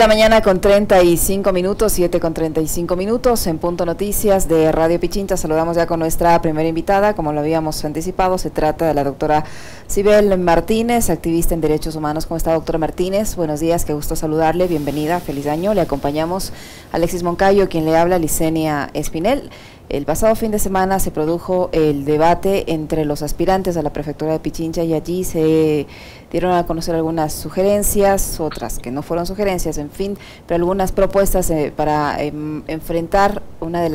la mañana con 35 minutos, 7 con 35 minutos, en Punto Noticias de Radio Pichincha. Saludamos ya con nuestra primera invitada, como lo habíamos anticipado, se trata de la doctora Sibel Martínez, activista en derechos humanos. ¿Cómo está, doctora Martínez? Buenos días, qué gusto saludarle, bienvenida, feliz año. Le acompañamos Alexis Moncayo, quien le habla, Licenia Espinel. El pasado fin de semana se produjo el debate entre los aspirantes a la prefectura de Pichincha y allí se dieron a conocer algunas sugerencias, otras que no fueron sugerencias, en fin, pero algunas propuestas para enfrentar una de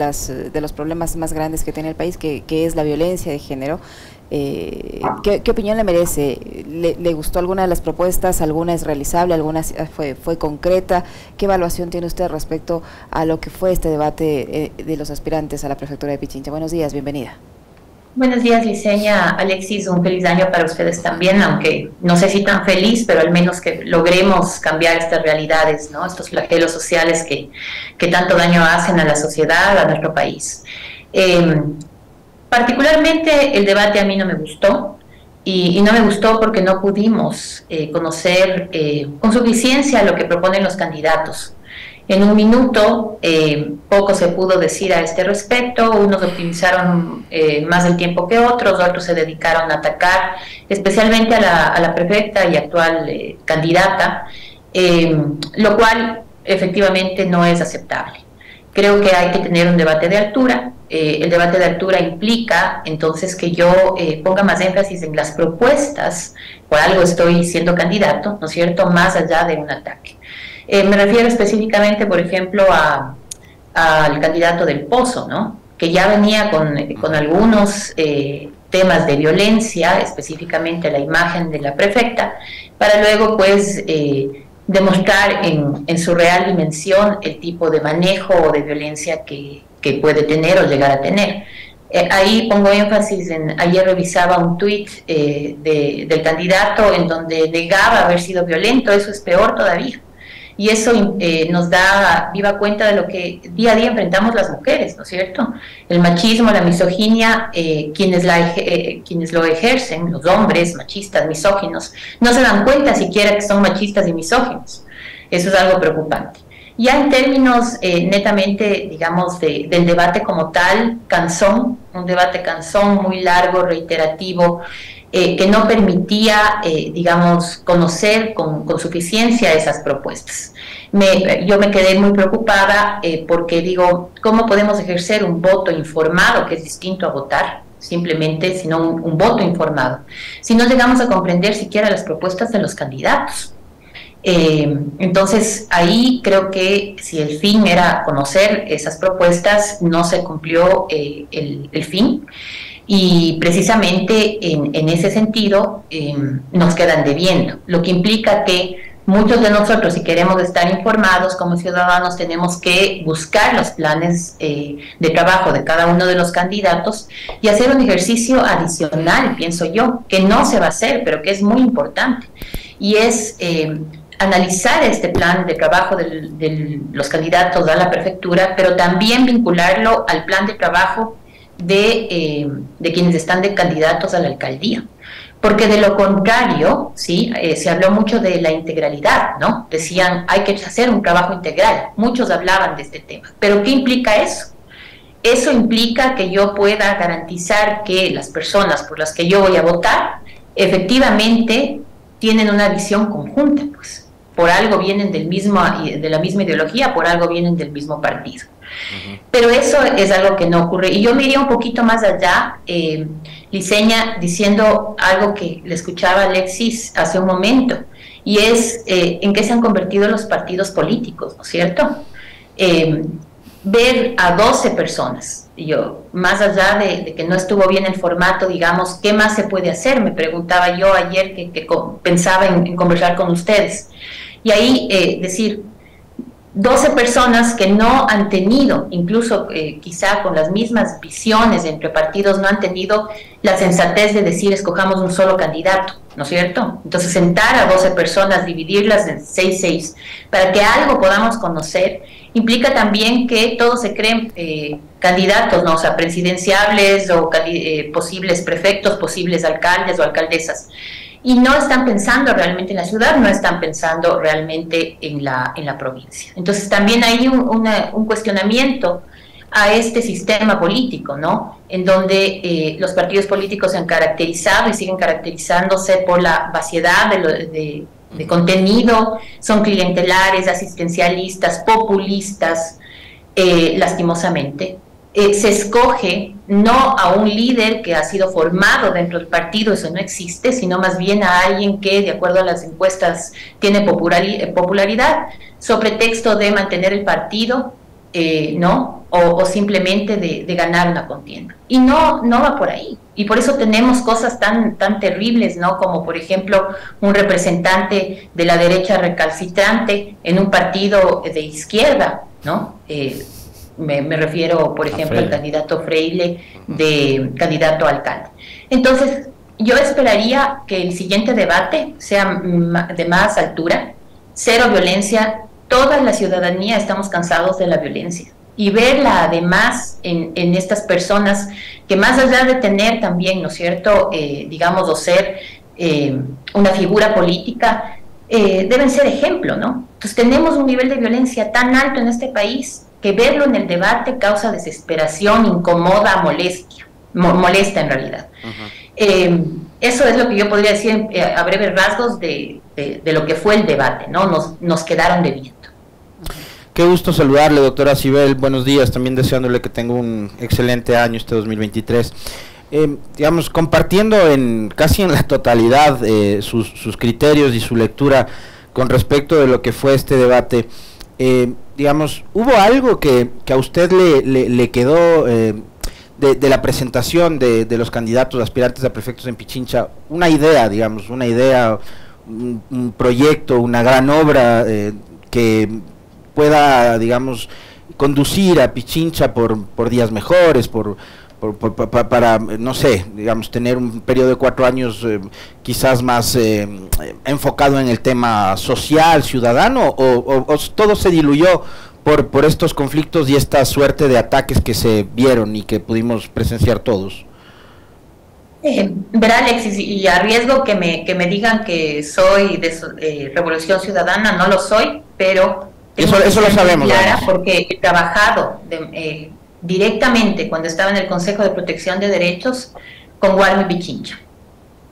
los problemas más grandes que tiene el país, que es la violencia de género. ¿Qué opinión le merece? ¿Le gustó alguna de las propuestas? ¿Alguna es realizable? ¿Alguna fue concreta? ¿Qué evaluación tiene usted respecto a lo que fue este debate de los aspirantes a la prefectura de Pichincha? Buenos días, bienvenida. Buenos días, Licenia. Alexis, un feliz año para ustedes también, aunque no sé si tan feliz, pero al menos que logremos cambiar estas realidades, ¿no? Estos flagelos sociales que tanto daño hacen a la sociedad, a nuestro país. Particularmente el debate a mí no me gustó, y no me gustó porque no pudimos conocer con suficiencia lo que proponen los candidatos. En un minuto poco se pudo decir a este respecto. Unos optimizaron más el tiempo que otros se dedicaron a atacar especialmente a la prefecta y actual candidata, lo cual efectivamente no es aceptable. Creo que hay que tener un debate de altura. El debate de altura implica entonces que yo ponga más énfasis en las propuestas. Por algo estoy siendo candidato, ¿no es cierto?, más allá de un ataque. Me refiero específicamente, por ejemplo, al candidato del Pozo, ¿no?, que ya venía con algunos temas de violencia, específicamente la imagen de la prefecta, para luego, pues, demostrar en su real dimensión el tipo de manejo o de violencia que puede tener o llegar a tener. Ahí pongo énfasis ayer revisaba un tuit del candidato en donde negaba haber sido violento. Eso es peor todavía. Y eso nos da viva cuenta de lo que día a día enfrentamos las mujeres, ¿no es cierto? El machismo, la misoginia, quienes lo ejercen, los hombres machistas, misóginos, no se dan cuenta siquiera que son machistas y misóginos. Eso es algo preocupante. Ya en términos netamente, digamos, del debate como tal, cansón, un debate cansón, muy largo, reiterativo, que no permitía, digamos, conocer con suficiencia esas propuestas. Yo me quedé muy preocupada porque digo, ¿cómo podemos ejercer un voto informado, que es distinto a votar simplemente, sino un voto informado, si no llegamos a comprender siquiera las propuestas de los candidatos? Entonces ahí creo que si el fin era conocer esas propuestas, no se cumplió el fin. Y precisamente en ese sentido nos quedan debiendo, lo que implica que muchos de nosotros, si queremos estar informados como ciudadanos, tenemos que buscar los planes de trabajo de cada uno de los candidatos y hacer un ejercicio adicional, pienso yo, que no se va a hacer, pero que es muy importante, y es analizar este plan de trabajo de los candidatos a la prefectura, pero también vincularlo al plan de trabajo de quienes están de candidatos a la alcaldía, porque de lo contrario, ¿sí? Se habló mucho de la integralidad, ¿no? Decían, hay que hacer un trabajo integral, muchos hablaban de este tema, pero ¿qué implica eso? Eso implica que yo pueda garantizar que las personas por las que yo voy a votar efectivamente tienen una visión conjunta, pues por algo vienen de la misma ideología, por algo vienen del mismo partido. Pero eso es algo que no ocurre. Y yo me iría un poquito más allá, Licenia, diciendo algo que le escuchaba a Alexis hace un momento, y es en qué se han convertido los partidos políticos, ¿no es cierto? Ver a 12 personas, más allá de que no estuvo bien el formato, digamos, ¿qué más se puede hacer? Me preguntaba yo ayer que pensaba en conversar con ustedes. Y ahí decir, 12 personas que no han tenido, incluso quizá con las mismas visiones entre partidos, no han tenido la sensatez de decir escojamos un solo candidato, ¿no es cierto? Entonces sentar a 12 personas, dividirlas en 6, para que algo podamos conocer, implica también que todos se creen candidatos, ¿no? O sea, presidenciables o posibles prefectos, posibles alcaldes o alcaldesas. y no están pensando realmente en la ciudad, no están pensando realmente en la provincia. Entonces también hay un cuestionamiento a este sistema político, ¿no? En donde los partidos políticos se han caracterizado y siguen caracterizándose por la vaciedad de contenido, son clientelares, asistencialistas, populistas, lastimosamente. Se escoge no a un líder que ha sido formado dentro del partido, eso no existe, sino más bien a alguien que, de acuerdo a las encuestas, tiene popularidad, sobre pretexto de mantener el partido, ¿no? O simplemente de ganar una contienda. Y no va por ahí. Y por eso tenemos cosas tan terribles, ¿no? Como, por ejemplo, un representante de la derecha recalcitrante en un partido de izquierda, ¿no? Me refiero, por ejemplo, al candidato Freile, candidato a alcalde. Entonces, yo esperaría que el siguiente debate sea de más altura, cero violencia. Toda la ciudadanía estamos cansados de la violencia. Y verla además en estas personas que, más allá de tener también, ¿no es cierto?, digamos, o ser una figura política, deben ser ejemplo, ¿no? Entonces tenemos un nivel de violencia tan alto en este país que verlo en el debate causa desesperación, incomoda, molesta en realidad. Eso es lo que yo podría decir a breves rasgos de lo que fue el debate, ¿no? Nos quedaron debiendo. Qué gusto saludarle, doctora Cybel. Buenos días, también deseándole que tenga un excelente año este 2023. Digamos, compartiendo casi en la totalidad sus criterios y su lectura con respecto de lo que fue este debate, digamos, ¿hubo algo que a usted le quedó de la presentación de los candidatos aspirantes a prefectos en Pichincha? Una idea, digamos, un proyecto, una gran obra que pueda, digamos, conducir a Pichincha por días mejores, para, no sé, digamos, tener un periodo de 4 años quizás más enfocado en el tema social, ciudadano, o todo se diluyó por estos conflictos y esta suerte de ataques que se vieron y que pudimos presenciar todos? Verá, Alexis, y a riesgo que me digan que soy de Revolución Ciudadana, no lo soy, pero eso lo sabemos, clara, porque he trabajado directamente cuando estaba en el Consejo de Protección de Derechos con Guarmi Pichincha.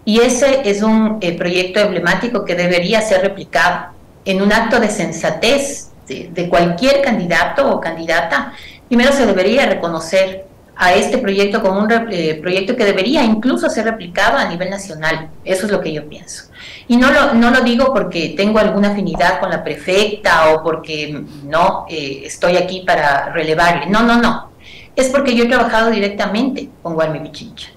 Y ese es un proyecto emblemático que debería ser replicado en un acto de sensatez de cualquier candidato o candidata. Primero se debería reconocer a este proyecto como un proyecto que debería incluso ser replicado a nivel nacional. Eso es lo que yo pienso. Y no lo digo porque tengo alguna afinidad con la prefecta o porque no estoy aquí para relevarle. No. Es porque yo he trabajado directamente con Guarmi Pichincha.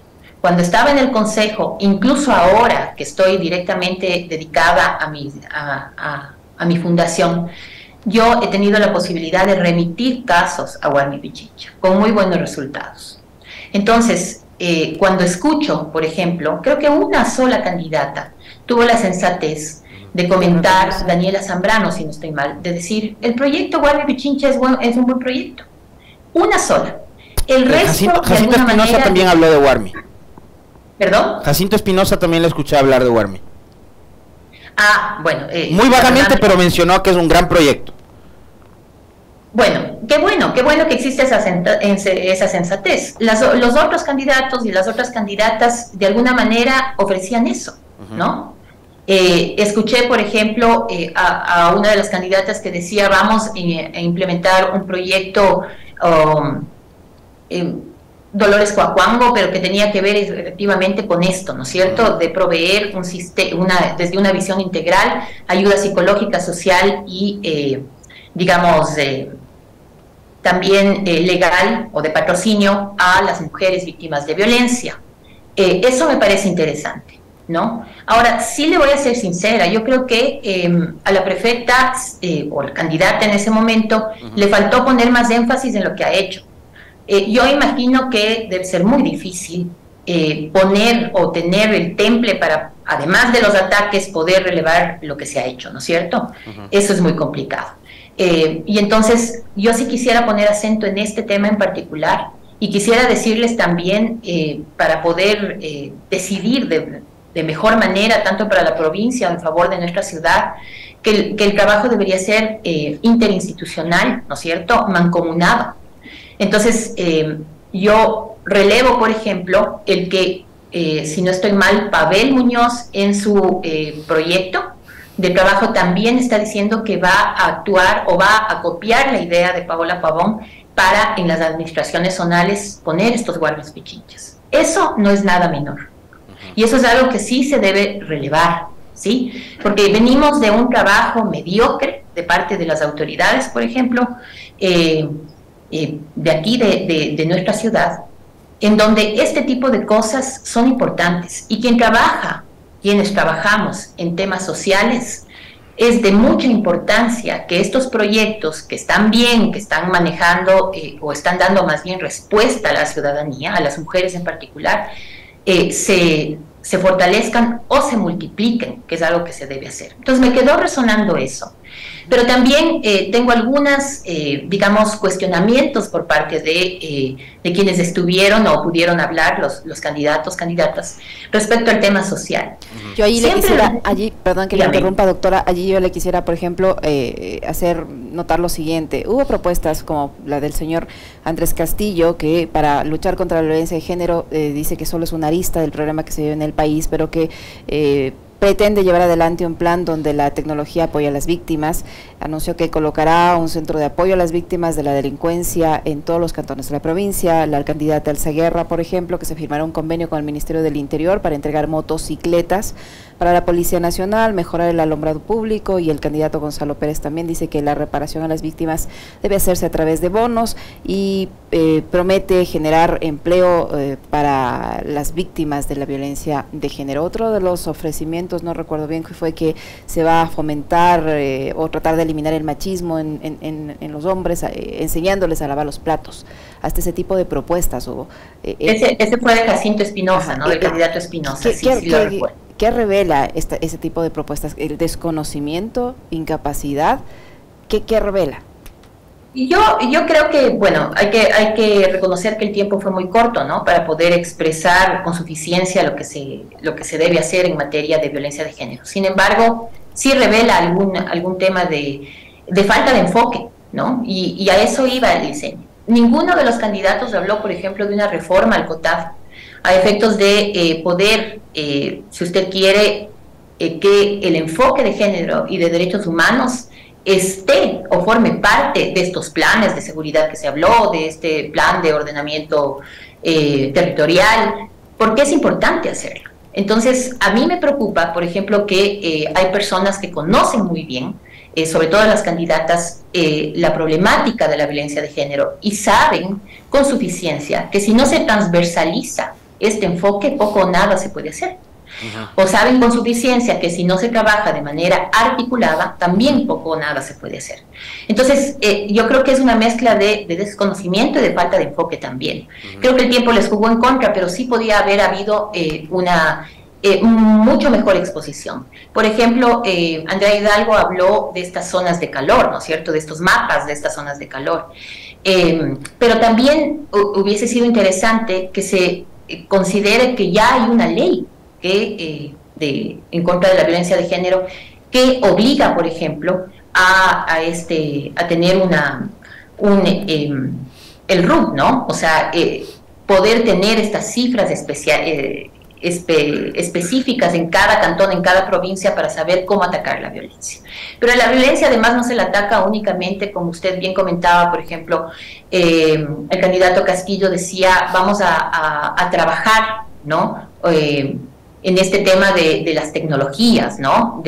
Cuando estaba en el consejo, incluso ahora que estoy directamente dedicada a mi fundación, yo he tenido la posibilidad de remitir casos a Guarmi Pichincha con muy buenos resultados. Entonces, cuando escucho, por ejemplo, creo que una sola candidata tuvo la sensatez de comentar, Daniela Zambrano, si no estoy mal, de decir, el proyecto Guarmi Pichincha es un buen proyecto. Una sola. El resto, Jacinto Espinosa también habló de Guarmi. ¿Perdón? Jacinto Espinosa también le escuché hablar de Guarmi. Bueno. Muy vagamente, pero mencionó que es un gran proyecto. Bueno que existe esa sensatez. Los otros candidatos y las otras candidatas de alguna manera ofrecían eso, ¿no? Escuché, por ejemplo, a una de las candidatas que decía, vamos a implementar un proyecto Dolores Coacuango, pero que tenía que ver efectivamente con esto, ¿no es cierto?, de proveer un sistema, desde una visión integral, ayuda psicológica, social y, digamos, también legal o de patrocinio a las mujeres víctimas de violencia. Eso me parece interesante, ¿no? Ahora, sí le voy a ser sincera, yo creo que a la prefecta o la candidata en ese momento le faltó poner más énfasis en lo que ha hecho. Yo imagino que debe ser muy difícil poner o tener el temple para, además de los ataques, poder relevar lo que se ha hecho, ¿no es cierto? Eso es muy complicado. Y entonces yo sí quisiera poner acento en este tema en particular y quisiera decirles también, para poder decidir de mejor manera, tanto para la provincia o en favor de nuestra ciudad, que el trabajo debería ser interinstitucional, ¿no es cierto?, mancomunado. Entonces, yo relevo, por ejemplo, el que, si no estoy mal, Pavel Muñoz en su proyecto de trabajo también está diciendo que va a actuar o va a copiar la idea de Paola Pavón para en las administraciones zonales poner estos guardias pichinchas. Eso no es nada menor. Y eso es algo que sí se debe relevar, ¿sí? Porque venimos de un trabajo mediocre de parte de las autoridades, por ejemplo, de aquí, de nuestra ciudad, en donde este tipo de cosas son importantes. Y quienes trabajamos en temas sociales, es de mucha importancia que estos proyectos que están bien, que están manejando o están dando más bien respuesta a la ciudadanía, a las mujeres en particular, se fortalezcan o se multipliquen, que es algo que se debe hacer. Entonces me quedó resonando eso. Pero también tengo algunas, digamos, cuestionamientos por parte de quienes estuvieron o pudieron hablar, los candidatos, candidatas, respecto al tema social. Yo allí le quisiera, perdón que le interrumpa, doctora, allí yo le quisiera, por ejemplo, hacer notar lo siguiente. Hubo propuestas como la del señor Andrés Castillo, que para luchar contra la violencia de género dice que solo es una arista del problema que se vive en el país, pero que pretende llevar adelante un plan donde la tecnología apoya a las víctimas. Anunció que colocará un centro de apoyo a las víctimas de la delincuencia en todos los cantones de la provincia. La candidata Elsa Guerra, por ejemplo, que se firmará un convenio con el Ministerio del Interior para entregar motocicletas para la Policía Nacional, mejorar el alumbrado público, y el candidato Gonzalo Pérez también dice que la reparación a las víctimas debe hacerse a través de bonos y promete generar empleo para las víctimas de la violencia de género. Otro de los ofrecimientos, no recuerdo bien qué fue, que se va a fomentar o tratar de eliminar el machismo en los hombres, enseñándoles a lavar los platos. Hasta ese tipo de propuestas hubo. Ese fue de Jacinto Espinosa, ¿no? Del candidato Espinosa, sí lo recuerdo. ¿Qué revela ese tipo de propuestas? ¿El desconocimiento, incapacidad? ¿Qué revela? Y yo creo que, bueno, hay que reconocer que el tiempo fue muy corto, ¿no?, para poder expresar con suficiencia lo que se debe hacer en materia de violencia de género. Sin embargo, sí revela algún tema de falta de enfoque, ¿no? Y a eso iba el diseño. Ninguno de los candidatos habló, por ejemplo, de una reforma al COTAD, a efectos de poder, si usted quiere, que el enfoque de género y de derechos humanos esté o forme parte de estos planes de seguridad que se habló, de este plan de ordenamiento territorial, porque es importante hacerlo. Entonces, a mí me preocupa, por ejemplo, que hay personas que conocen muy bien, sobre todo las candidatas, la problemática de la violencia de género, y saben con suficiencia que si no se transversaliza este enfoque, poco o nada se puede hacer. O saben con suficiencia que si no se trabaja de manera articulada, también poco o nada se puede hacer. Entonces, yo creo que es una mezcla de desconocimiento y de falta de enfoque también. Creo que el tiempo les jugó en contra, pero sí podía haber habido una mucho mejor exposición. Por ejemplo, Andrea Hidalgo habló de estas zonas de calor, ¿no es cierto?, de estos mapas de estas zonas de calor. Pero también hubiese sido interesante que se considere que ya hay una ley en contra de la violencia de género que obliga, por ejemplo, a tener el RUP, ¿no? O sea, poder tener estas cifras específicas en cada cantón, en cada provincia, para saber cómo atacar la violencia. Pero la violencia además no se la ataca únicamente, como usted bien comentaba, por ejemplo, el candidato Castillo decía, vamos a trabajar, ¿no?, en este tema de las tecnologías, ¿no?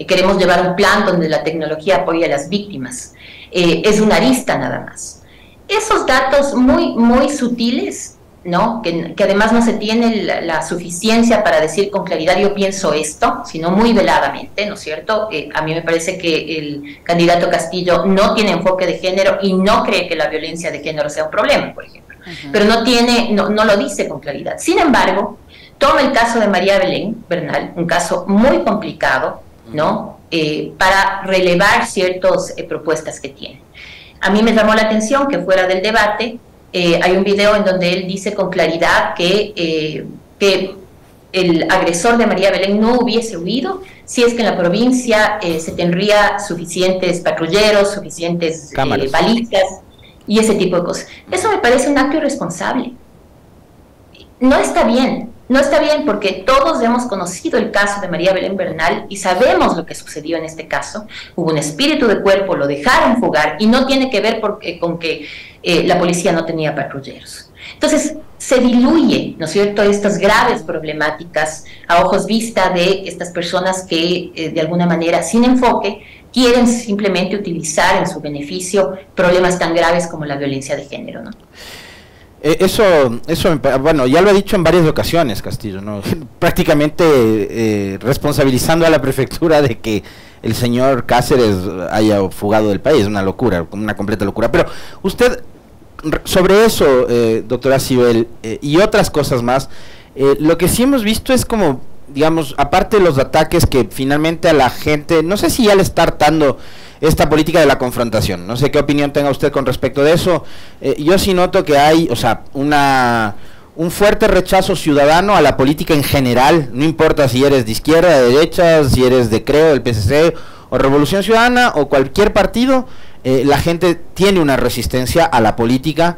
Queremos llevar un plan donde la tecnología apoye a las víctimas. Es una arista nada más. Esos datos muy, muy sutiles, ¿no?, que además no se tiene la suficiencia para decir con claridad yo pienso esto, sino muy veladamente, ¿no es cierto? A mí me parece que el candidato Castillo no tiene enfoque de género y no cree que la violencia de género sea un problema, por ejemplo. Pero no lo dice con claridad. Sin embargo, toma el caso de María Belén Bernal, un caso muy complicado, ¿no?, para relevar ciertas propuestas que tiene. A mí me llamó la atención que fuera del debate hay un video en donde él dice con claridad que el agresor de María Belén no hubiese huido si es que en la provincia se tendría suficientes patrulleros, suficientes balizas y ese tipo de cosas. Eso me parece un acto irresponsable. No está bien, no está bien, porque todos hemos conocido el caso de María Belén Bernal y sabemos lo que sucedió en este caso. Hubo un espíritu de cuerpo, lo dejaron fugar y no tiene que ver con que la policía no tenía patrulleros. Entonces, se diluye, ¿no es cierto?, estas graves problemáticas a ojos vista de estas personas que, de alguna manera, sin enfoque, quieren simplemente utilizar en su beneficio problemas tan graves como la violencia de género, ¿no? Eso, bueno, ya lo he dicho en varias ocasiones, Castillo, ¿no? Prácticamente responsabilizando a la prefectura de que el señor Cáceres haya fugado del país, una locura, una completa locura. Pero usted, sobre eso, doctora Cybel, y otras cosas más, lo que sí hemos visto es como, digamos, aparte de los ataques que finalmente a la gente, no sé si ya le está hartando esta política de la confrontación, no sé qué opinión tenga usted con respecto de eso. Yo sí noto que hay, o sea, un fuerte rechazo ciudadano a la política en general, no importa si eres de izquierda, de derecha, si eres de Creo, del PSC, o Revolución Ciudadana, o cualquier partido, la gente tiene una resistencia a la política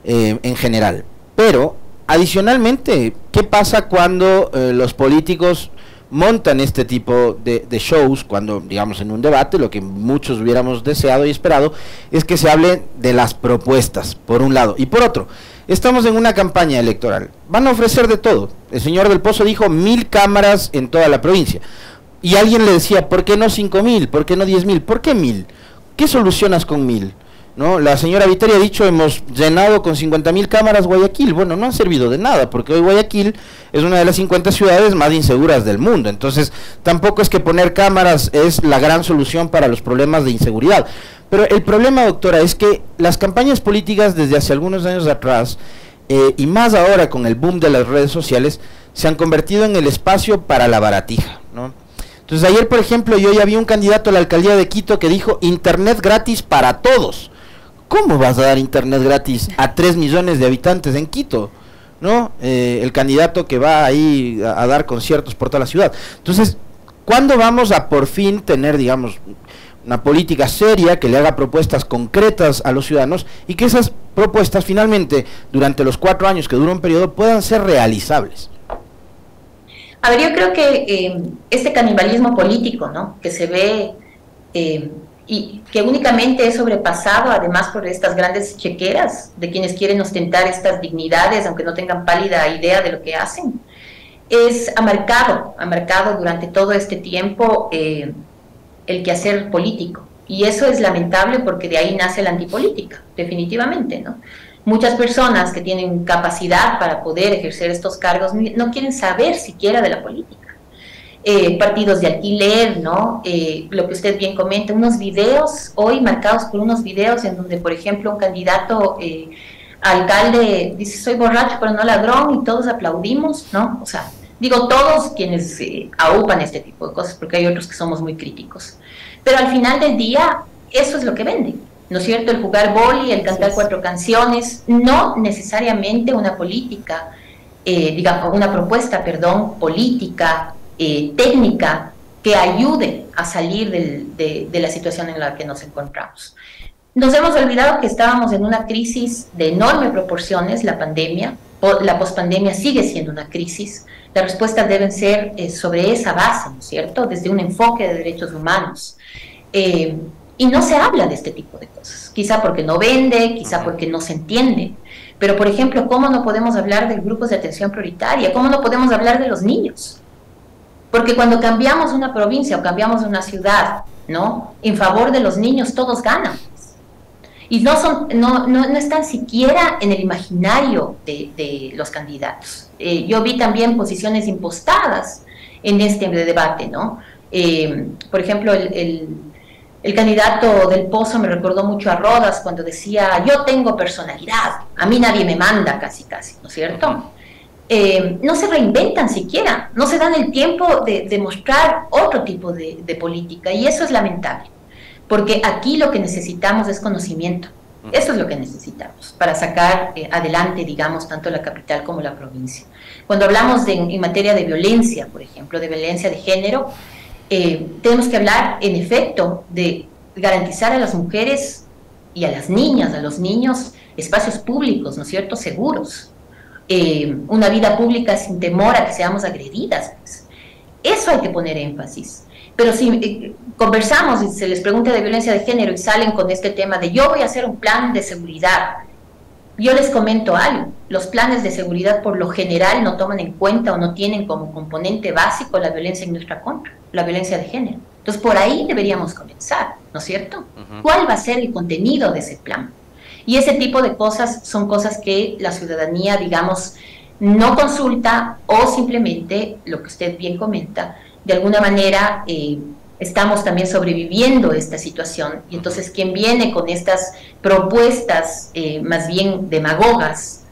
en general. Pero, adicionalmente, ¿qué pasa cuando los políticos montan este tipo de shows, cuando, digamos, en un debate, lo que muchos hubiéramos deseado y esperado, es que se hable de las propuestas, por un lado, y por otro, estamos en una campaña electoral, van a ofrecer de todo. El señor Del Pozo dijo 1000 cámaras en toda la provincia, y alguien le decía, ¿por qué no 5000? ¿Por qué no 10.000? ¿Por qué 1000? ¿Qué solucionas con 1000? ¿No? La señora Viteri ha dicho, hemos llenado con 50.000 cámaras Guayaquil. Bueno, no han servido de nada, porque hoy Guayaquil es una de las 50 ciudades más inseguras del mundo. Entonces, tampoco es que poner cámaras es la gran solución para los problemas de inseguridad. Pero el problema, doctora, es que las campañas políticas desde hace algunos años atrás, y más ahora con el boom de las redes sociales, se han convertido en el espacio para la baratija, ¿no? Entonces, ayer, por ejemplo, yo ya vi un candidato a la alcaldía de Quito que dijo internet gratis para todos. ¿Cómo vas a dar internet gratis a 3 millones de habitantes en Quito? ¿No? El candidato que va ahí a dar conciertos por toda la ciudad. Entonces, ¿cuándo vamos a por fin tener, digamos, una política seria que le haga propuestas concretas a los ciudadanos y que esas propuestas finalmente, durante los 4 años que dura un periodo, puedan ser realizables? A ver, yo creo que este canibalismo político, ¿no?, que se ve y que únicamente es sobrepasado además por estas grandes chequeras de quienes quieren ostentar estas dignidades, aunque no tengan pálida idea de lo que hacen, ha marcado durante todo este tiempo el quehacer político. Y eso es lamentable porque de ahí nace la antipolítica, definitivamente, ¿no? Muchas personas que tienen capacidad para poder ejercer estos cargos no quieren saber siquiera de la política. Partidos de alquiler, ¿no? Lo que usted bien comenta, unos videos hoy marcados por unos videos en donde, por ejemplo, un candidato alcalde dice soy borracho pero no ladrón y todos aplaudimos, ¿no? O sea, digo todos quienes aupan este tipo de cosas, porque hay otros que somos muy críticos. Pero al final del día, eso es lo que venden, ¿no es cierto? El jugar boli, el cantar 4 canciones, no necesariamente una política, digamos, una propuesta, perdón, política, técnica que ayude a salir de la situación en la que nos encontramos. Nos hemos olvidado que estábamos en una crisis de enormes proporciones, la pandemia, la pospandemia sigue siendo una crisis, las respuestas deben ser sobre esa base, ¿no es cierto?, desde un enfoque de derechos humanos. Y no se habla de este tipo de cosas, quizá porque no vende, quizá porque no se entiende, pero por ejemplo, ¿cómo no podemos hablar de grupos de atención prioritaria? ¿Cómo no podemos hablar de los niños? Porque cuando cambiamos una provincia o cambiamos una ciudad, ¿no?, en favor de los niños, todos ganan. Y no están siquiera en el imaginario de los candidatos. Yo vi también posiciones impostadas en este debate, ¿no? Por ejemplo, el candidato Del Pozo me recordó mucho a Rodas cuando decía, yo tengo personalidad, a mí nadie me manda, casi, ¿no es cierto? No se reinventan siquiera, no se dan el tiempo de mostrar otro tipo de política, y eso es lamentable, porque aquí lo que necesitamos es conocimiento, Eso es lo que necesitamos para sacar adelante, digamos, tanto la capital como la provincia. Cuando hablamos en materia de violencia, por ejemplo, de violencia de género, tenemos que hablar, en efecto, de garantizar a las mujeres y a las niñas, a los niños, espacios públicos, ¿no es cierto?, seguros. Una vida pública sin temor a que seamos agredidas. Pues. Eso hay que poner énfasis. Pero si conversamos y se les pregunta de violencia de género y salen con este tema de yo voy a hacer un plan de seguridad, yo les comento algo, los planes de seguridad por lo general no toman en cuenta o no tienen como componente básico la violencia en nuestra contra, la violencia de género. Entonces por ahí deberíamos comenzar, ¿no es cierto? ¿Cuál va a ser el contenido de ese plan? Y ese tipo de cosas son cosas que la ciudadanía, digamos, no consulta o simplemente, lo que usted bien comenta, de alguna manera estamos también sobreviviendo esta situación y entonces quien viene con estas propuestas más bien demagogas,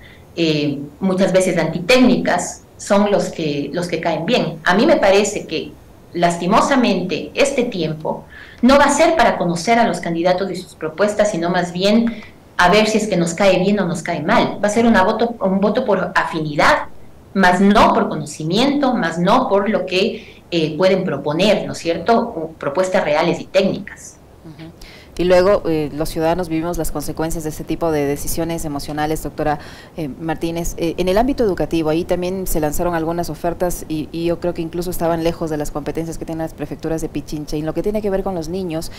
muchas veces antitécnicas, son los que caen bien. A mí me parece que lastimosamente este tiempo no va a ser para conocer a los candidatos y sus propuestas, sino más bien a ver si es que nos cae bien o nos cae mal. Va a ser un voto por afinidad, más no por conocimiento, más no por lo que pueden proponer, ¿no es cierto?, propuestas reales y técnicas. Y luego los ciudadanos vivimos las consecuencias de este tipo de decisiones emocionales, doctora Martínez. En el ámbito educativo, ahí también se lanzaron algunas ofertas y yo creo que incluso estaban lejos de las competencias que tienen las prefecturas de Pichincha. Y en lo que tiene que ver con los niños,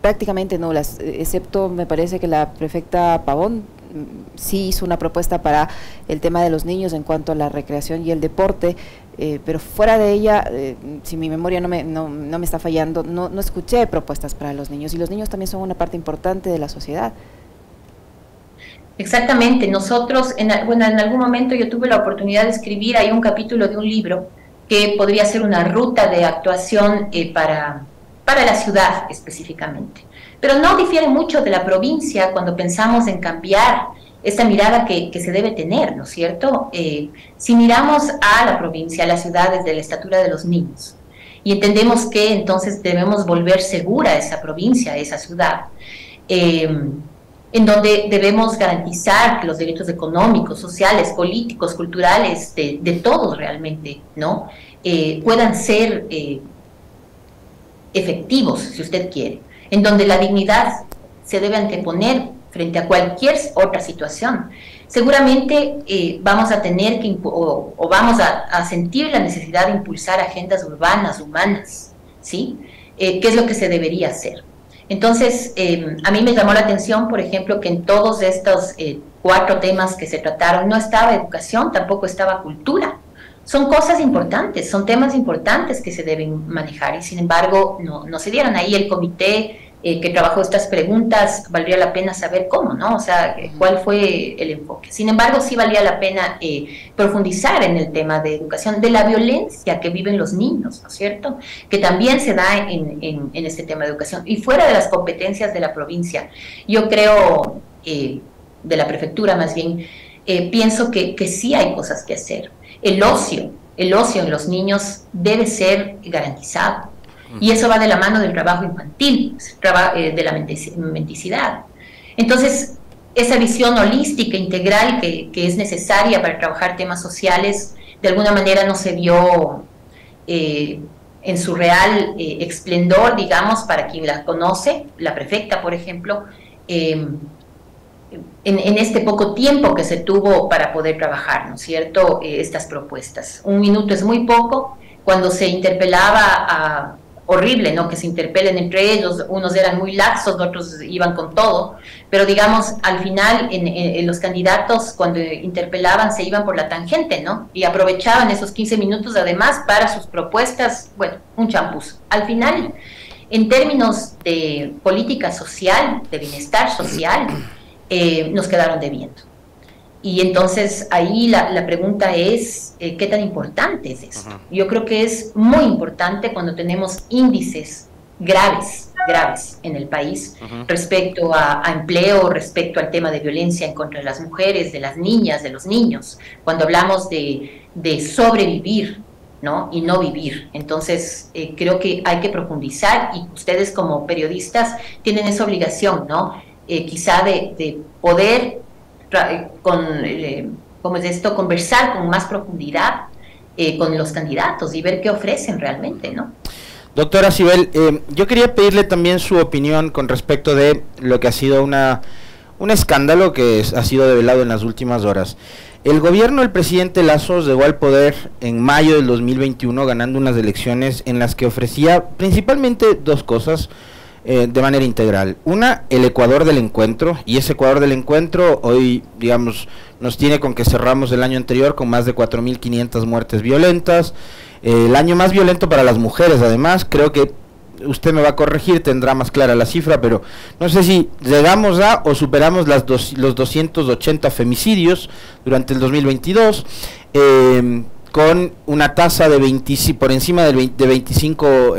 prácticamente nulas, excepto me parece que la prefecta Pavón sí hizo una propuesta para el tema de los niños en cuanto a la recreación y el deporte, pero fuera de ella, si mi memoria no me está fallando, no escuché propuestas para los niños, y los niños también son una parte importante de la sociedad. Exactamente, nosotros, en algún momento yo tuve la oportunidad de escribir ahí un capítulo de un libro que podría ser una ruta de actuación para la ciudad específicamente. Pero no difiere mucho de la provincia cuando pensamos en cambiar esta mirada que se debe tener, ¿no es cierto? Si miramos a la provincia, a la ciudad desde la estatura de los niños, y entendemos que entonces debemos volver segura esa provincia, esa ciudad, en donde debemos garantizar que los derechos económicos, sociales, políticos, culturales, de todos realmente, ¿no?, puedan ser efectivos, si usted quiere, en donde la dignidad se debe anteponer frente a cualquier otra situación. Seguramente vamos a tener que, o vamos a sentir la necesidad de impulsar agendas urbanas, humanas, ¿sí? ¿Qué es lo que se debería hacer? Entonces, a mí me llamó la atención, por ejemplo, que en todos estos 4 temas que se trataron no estaba educación, tampoco estaba cultura. Son cosas importantes, son temas importantes que se deben manejar y sin embargo no se dieron. Ahí el comité que trabajó estas preguntas, valdría la pena saber cómo, ¿no? O sea, cuál fue el enfoque. Sin embargo, sí valía la pena profundizar en el tema de educación, de la violencia que viven los niños, ¿no es cierto?, que también se da en este tema de educación. Y fuera de las competencias de la provincia, yo creo, de la prefectura más bien, pienso que sí hay cosas que hacer. El ocio en los niños debe ser garantizado. Y eso va de la mano del trabajo infantil, de la mendicidad. Entonces, esa visión holística, integral, que es necesaria para trabajar temas sociales, de alguna manera no se vio en su real esplendor, digamos, para quien la conoce, la prefecta, por ejemplo, en este poco tiempo que se tuvo para poder trabajar, ¿no es cierto?, estas propuestas. 1 minuto es muy poco. Cuando se interpelaba horrible, ¿no?, que se interpelen entre ellos, unos eran muy laxos, otros iban con todo, pero digamos, al final, en los candidatos, cuando interpelaban, se iban por la tangente, ¿no?, y aprovechaban esos 15 minutos además para sus propuestas, bueno, un champús. Al final, en términos de política social, de bienestar social, nos quedaron debiendo. Y entonces ahí la pregunta es, ¿qué tan importante es esto? Yo creo que es muy importante cuando tenemos índices graves en el país respecto a empleo, respecto al tema de violencia en contra de las mujeres, de las niñas, de los niños, cuando hablamos de sobrevivir, ¿no?, y no vivir. Entonces creo que hay que profundizar y ustedes como periodistas tienen esa obligación, ¿no?, quizá de poder ¿cómo es esto? Conversar con más profundidad con los candidatos y ver qué ofrecen realmente, ¿no? Doctora Cybel, yo quería pedirle también su opinión con respecto de lo que ha sido un escándalo que ha sido develado en las últimas horas. El gobierno del presidente Lasso llegó al poder en mayo del 2021 ganando unas elecciones en las que ofrecía principalmente dos cosas de manera integral. Una, el Ecuador del encuentro, y ese Ecuador del encuentro hoy, digamos, nos tiene con que cerramos el año anterior con más de 4.500 muertes violentas, el año más violento para las mujeres además. Creo que usted me va a corregir, tendrá más clara la cifra, pero no sé si llegamos a o superamos los 280 femicidios durante el 2022, con una tasa de por encima de 25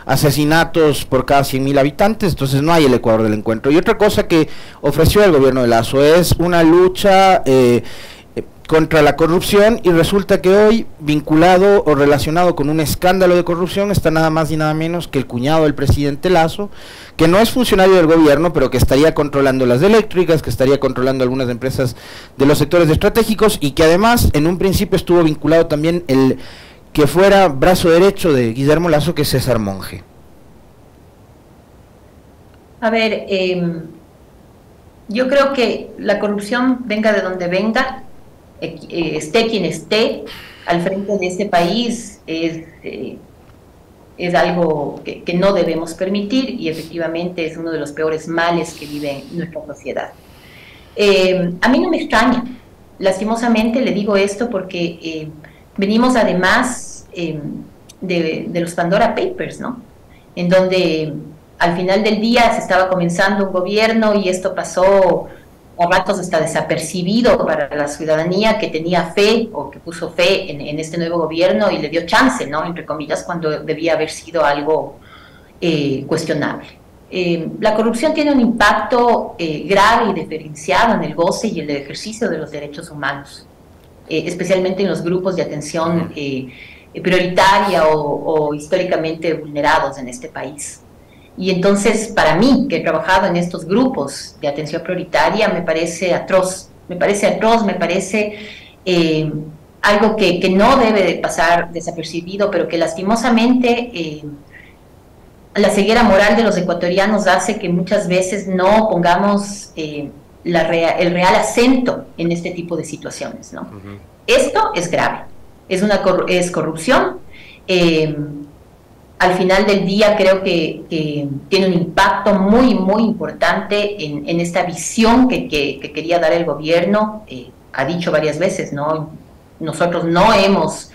asesinatos por cada 100.000 habitantes. Entonces no hay el Ecuador del encuentro. Y otra cosa que ofreció el gobierno de Lasso es una lucha contra la corrupción, y resulta que hoy, vinculado o relacionado con un escándalo de corrupción, está nada más y nada menos que el cuñado del presidente Lasso, que no es funcionario del gobierno, pero que estaría controlando las eléctricas, que estaría controlando algunas empresas de los sectores estratégicos, y que además en un principio estuvo vinculado también el que fuera brazo derecho de Guillermo Lasso, que es César Monge. A ver, yo creo que la corrupción, venga de donde venga, esté quien esté al frente de este país, es algo que no debemos permitir, y efectivamente es uno de los peores males que vive nuestra sociedad. A mí no me extraña, lastimosamente le digo esto porque venimos además de los Pandora Papers, ¿no? En donde al final del día se estaba comenzando un gobierno y esto pasó a ratos hasta desapercibido para la ciudadanía que tenía fe o que puso fe en este nuevo gobierno y le dio chance, ¿no? Entre comillas, cuando debía haber sido algo cuestionable. La corrupción tiene un impacto grave y diferenciado en el goce y el ejercicio de los derechos humanos, especialmente en los grupos de atención prioritaria o históricamente vulnerados en este país. Y entonces, para mí, que he trabajado en estos grupos de atención prioritaria, me parece atroz, me parece algo que no debe de pasar desapercibido, pero que lastimosamente la ceguera moral de los ecuatorianos hace que muchas veces no pongamos el real acento en este tipo de situaciones, ¿no? Esto es grave, es corrupción. Al final del día creo que tiene un impacto muy, muy importante en esta visión que quería dar el gobierno. Ha dicho varias veces, ¿no? Nosotros no hemos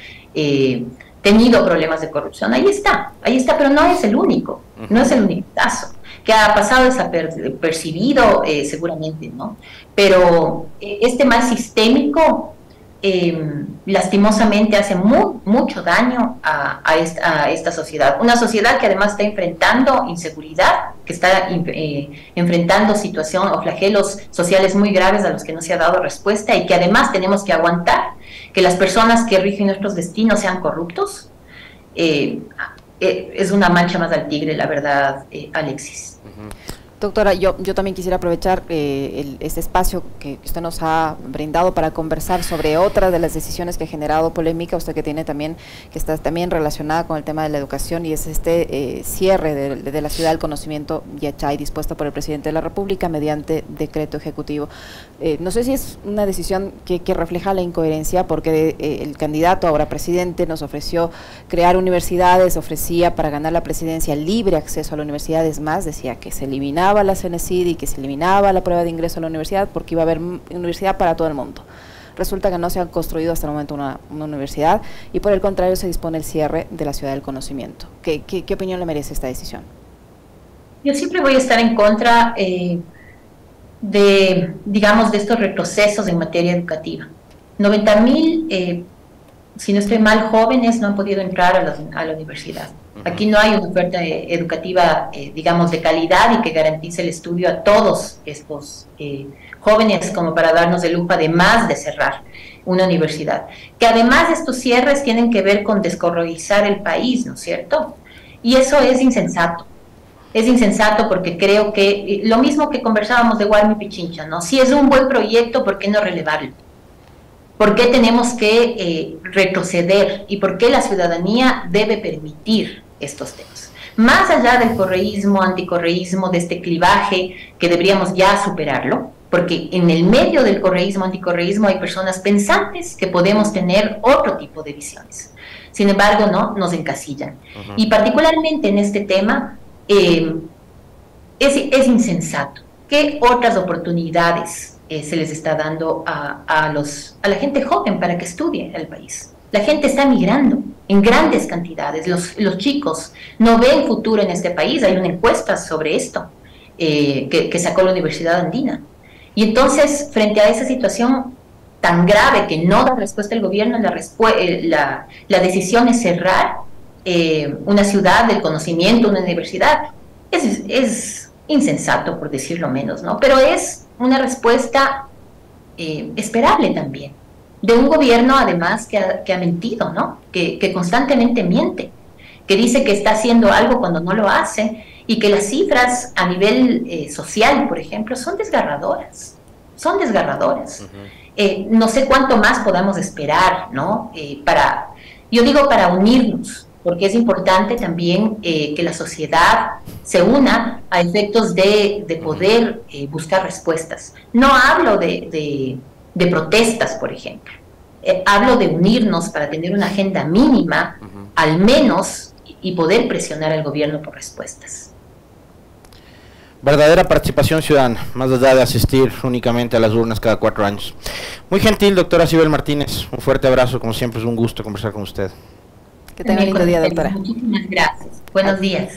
tenido problemas de corrupción. Ahí está, pero no es el único, no es el único caso. Que ha pasado desapercibido seguramente, ¿no? Pero este mal sistémico lastimosamente hace mucho daño a esta sociedad, una sociedad que además está enfrentando inseguridad, que está enfrentando situación o flagelos sociales muy graves a los que no se ha dado respuesta, y que además tenemos que aguantar que las personas que rigen nuestros destinos sean corruptos. Es una mancha más al tigre, la verdad, Alexis. Doctora, yo también quisiera aprovechar este espacio que usted nos ha brindado para conversar sobre otra de las decisiones que ha generado polémica, usted que está también relacionada con el tema de la educación, y es este cierre de la Ciudad del Conocimiento Yachay, dispuesta por el presidente de la República mediante decreto ejecutivo. No sé si es una decisión que refleja la incoherencia, porque el candidato, ahora presidente, nos ofreció crear universidades, ofrecía para ganar la presidencia libre acceso a la universidad. Es más, decía que se eliminaba la CENESID y que se eliminaba la prueba de ingreso a la universidad porque iba a haber universidad para todo el mundo. Resulta que no se ha construido hasta el momento una universidad, y por el contrario se dispone el cierre de la Ciudad del Conocimiento. ¿Qué opinión le merece esta decisión? Yo siempre voy a estar en contra de estos retrocesos en materia educativa. 90.000, si no estoy mal, jóvenes no han podido entrar a la universidad. Aquí no hay una oferta educativa, de calidad y que garantice el estudio a todos estos jóvenes, como para darnos el lujo además de cerrar una universidad. Que además estos cierres tienen que ver con descolonizar el país, ¿no es cierto? Y eso es insensato. Es insensato porque creo que lo mismo que conversábamos de Guarmi Pichincha, ¿no? Si es un buen proyecto, ¿por qué no relevarlo? ¿Por qué tenemos que retroceder? ¿Y por qué la ciudadanía debe permitir estos temas? Más allá del correísmo, anticorreísmo, de este clivaje que deberíamos ya superarlo, porque en el medio del correísmo, anticorreísmo hay personas pensantes que podemos tener otro tipo de visiones. Sin embargo, no, nos encasillan. Y particularmente en este tema, es insensato. ¿Qué otras oportunidades se les está dando a la gente joven para que estudie el país? La gente está migrando en grandes cantidades. Los chicos no ven futuro en este país. Hay una encuesta sobre esto que sacó la Universidad Andina. Y entonces, frente a esa situación tan grave que no da respuesta el gobierno, la decisión es cerrar una ciudad del conocimiento, una universidad. Es insensato, por decirlo menos, ¿no? Pero es una respuesta esperable también, de un gobierno además que ha mentido, ¿no? Que constantemente miente, que dice que está haciendo algo cuando no lo hace, y que las cifras a nivel social, por ejemplo, son desgarradoras, no sé cuánto más podamos esperar, ¿no? Yo digo para unirnos, porque es importante también que la sociedad se una a efectos de poder buscar respuestas. No hablo de protestas, por ejemplo. Hablo de unirnos para tener una agenda mínima, al menos, y poder presionar al gobierno por respuestas. Verdadera participación ciudadana, más allá de asistir únicamente a las urnas cada 4 años. Muy gentil, doctora Sibel Martínez. Un fuerte abrazo, como siempre es un gusto conversar con usted. Que tenga un lindo día, doctora. Muchísimas gracias. Buenos días.